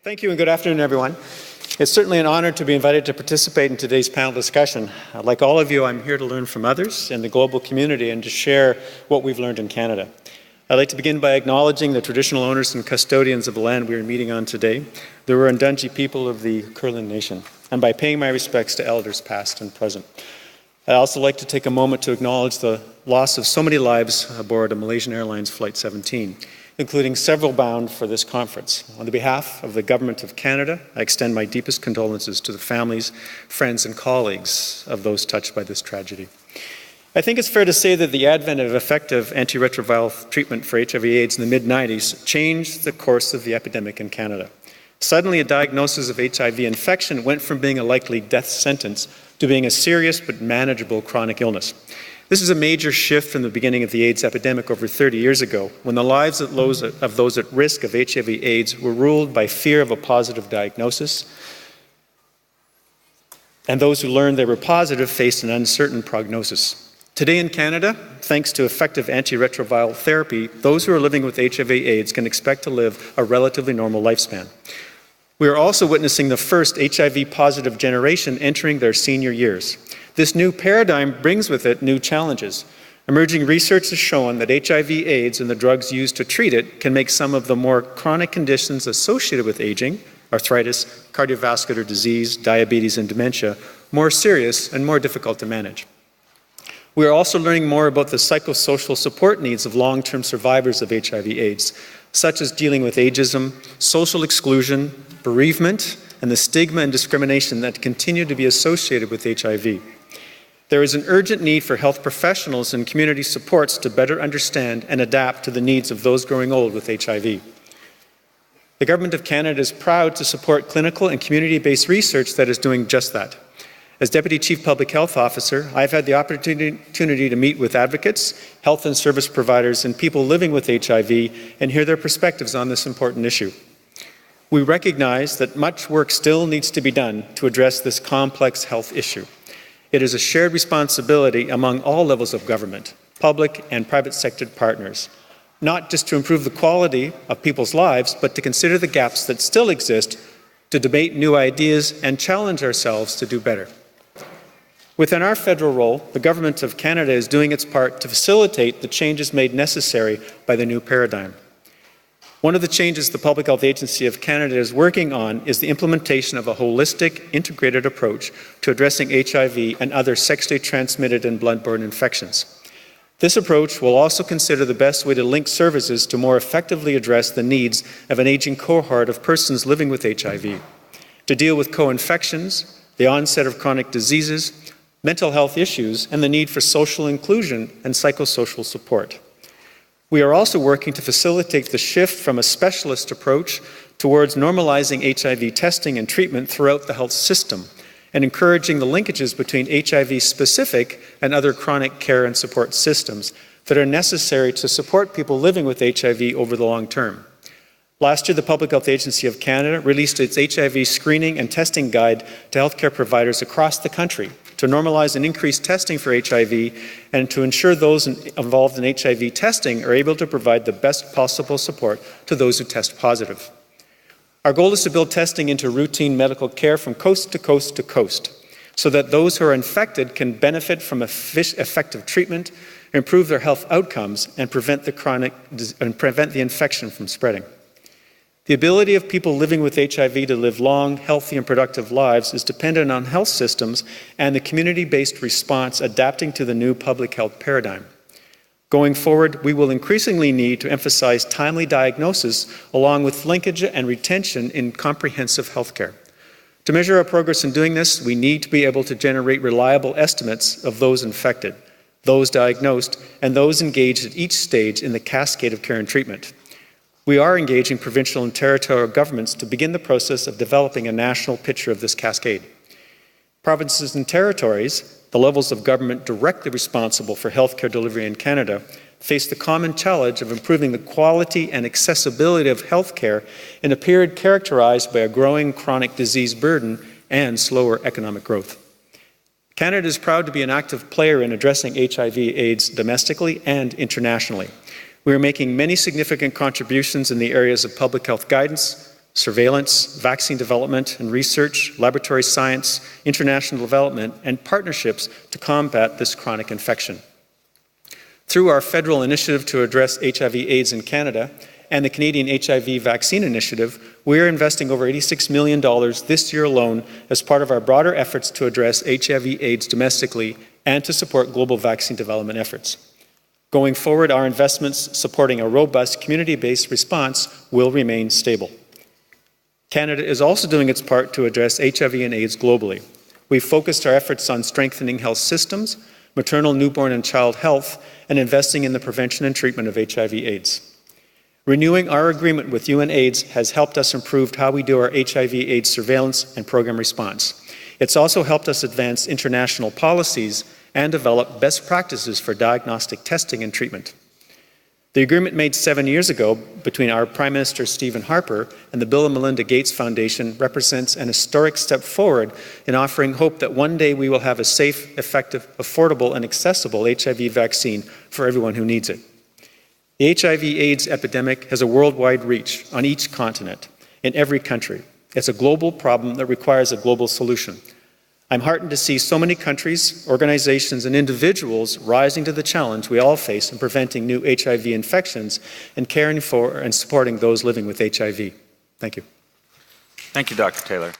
Thank you and good afternoon, everyone. It's certainly an honor to be invited to participate in today's panel discussion. Like all of you, I'm here to learn from others in the global community and to share what we've learned in Canada. I'd like to begin by acknowledging the traditional owners and custodians of the land we are meeting on today, the Wurundjeri people of the Kulin Nation, and by paying my respects to elders past and present. I'd also like to take a moment to acknowledge the loss of so many lives aboard a Malaysian Airlines Flight 17. Including several bound for this conference. On the behalf of the Government of Canada, I extend my deepest condolences to the families, friends, and colleagues of those touched by this tragedy. I think it's fair to say that the advent of effective antiretroviral treatment for HIV/AIDS in the mid-90s changed the course of the epidemic in Canada. Suddenly, a diagnosis of HIV infection went from being a likely death sentence to being a serious but manageable chronic illness. This is a major shift from the beginning of the AIDS epidemic over 30 years ago, when the lives of those at risk of HIV/AIDS were ruled by fear of a positive diagnosis, and those who learned they were positive faced an uncertain prognosis. Today in Canada, thanks to effective antiretroviral therapy, those who are living with HIV/AIDS can expect to live a relatively normal lifespan. We are also witnessing the first HIV-positive generation entering their senior years. This new paradigm brings with it new challenges. Emerging research has shown that HIV/AIDS and the drugs used to treat it can make some of the more chronic conditions associated with aging, arthritis, cardiovascular disease, diabetes, and dementia, more serious and more difficult to manage. We are also learning more about the psychosocial support needs of long-term survivors of HIV/AIDS, such as dealing with ageism, social exclusion, bereavement, and the stigma and discrimination that continue to be associated with HIV. There is an urgent need for health professionals and community supports to better understand and adapt to the needs of those growing old with HIV. The Government of Canada is proud to support clinical and community-based research that is doing just that. As Deputy Chief Public Health Officer, I've had the opportunity to meet with advocates, health and service providers, and people living with HIV and hear their perspectives on this important issue. We recognize that much work still needs to be done to address this complex health issue. It is a shared responsibility among all levels of government, public and private sector partners, not just to improve the quality of people's lives, but to consider the gaps that still exist, to debate new ideas, and challenge ourselves to do better. Within our federal role, the Government of Canada is doing its part to facilitate the changes made necessary by the new paradigm. One of the changes the Public Health Agency of Canada is working on is the implementation of a holistic, integrated approach to addressing HIV and other sexually transmitted and blood-borne infections. This approach will also consider the best way to link services to more effectively address the needs of an aging cohort of persons living with HIV, to deal with co-infections, the onset of chronic diseases, mental health issues, and the need for social inclusion and psychosocial support. We are also working to facilitate the shift from a specialist approach towards normalizing HIV testing and treatment throughout the health system and encouraging the linkages between HIV-specific and other chronic care and support systems that are necessary to support people living with HIV over the long term. Last year, the Public Health Agency of Canada released its HIV screening and testing guide to healthcare providers across the country to normalize and increase testing for HIV and to ensure those involved in HIV testing are able to provide the best possible support to those who test positive. Our goal is to build testing into routine medical care from coast to coast to coast, so that those who are infected can benefit from effective treatment, improve their health outcomes, and prevent the infection from spreading. The ability of people living with HIV to live long, healthy, and productive lives is dependent on health systems and the community-based response adapting to the new public health paradigm. Going forward, we will increasingly need to emphasize timely diagnosis along with linkage and retention in comprehensive healthcare. To measure our progress in doing this, we need to be able to generate reliable estimates of those infected, those diagnosed, and those engaged at each stage in the cascade of care and treatment. We are engaging provincial and territorial governments to begin the process of developing a national picture of this cascade. Provinces and territories, the levels of government directly responsible for healthcare delivery in Canada, face the common challenge of improving the quality and accessibility of healthcare in a period characterized by a growing chronic disease burden and slower economic growth. Canada is proud to be an active player in addressing HIV/AIDS domestically and internationally. We are making many significant contributions in the areas of public health guidance, surveillance, vaccine development and research, laboratory science, international development, and partnerships to combat this chronic infection. Through our federal initiative to address HIV/AIDS in Canada and the Canadian HIV Vaccine Initiative, we are investing over $86 million this year alone as part of our broader efforts to address HIV/AIDS domestically and to support global vaccine development efforts. Going forward, our investments supporting a robust community-based response will remain stable. Canada is also doing its part to address HIV and AIDS globally. We've focused our efforts on strengthening health systems, maternal, newborn, and child health, and investing in the prevention and treatment of HIV/AIDS. Renewing our agreement with UNAIDS has helped us improve how we do our HIV/AIDS surveillance and program response. It's also helped us advance international policies and develop best practices for diagnostic testing and treatment. The agreement made 7 years ago between our Prime Minister Stephen Harper and the Bill and Melinda Gates Foundation represents an historic step forward in offering hope that one day we will have a safe, effective, affordable, and accessible HIV vaccine for everyone who needs it. The HIV/AIDS epidemic has a worldwide reach on each continent, in every country. It's a global problem that requires a global solution. I'm heartened to see so many countries, organizations, and individuals rising to the challenge we all face in preventing new HIV infections and caring for and supporting those living with HIV. Thank you. Thank you, Dr. Taylor.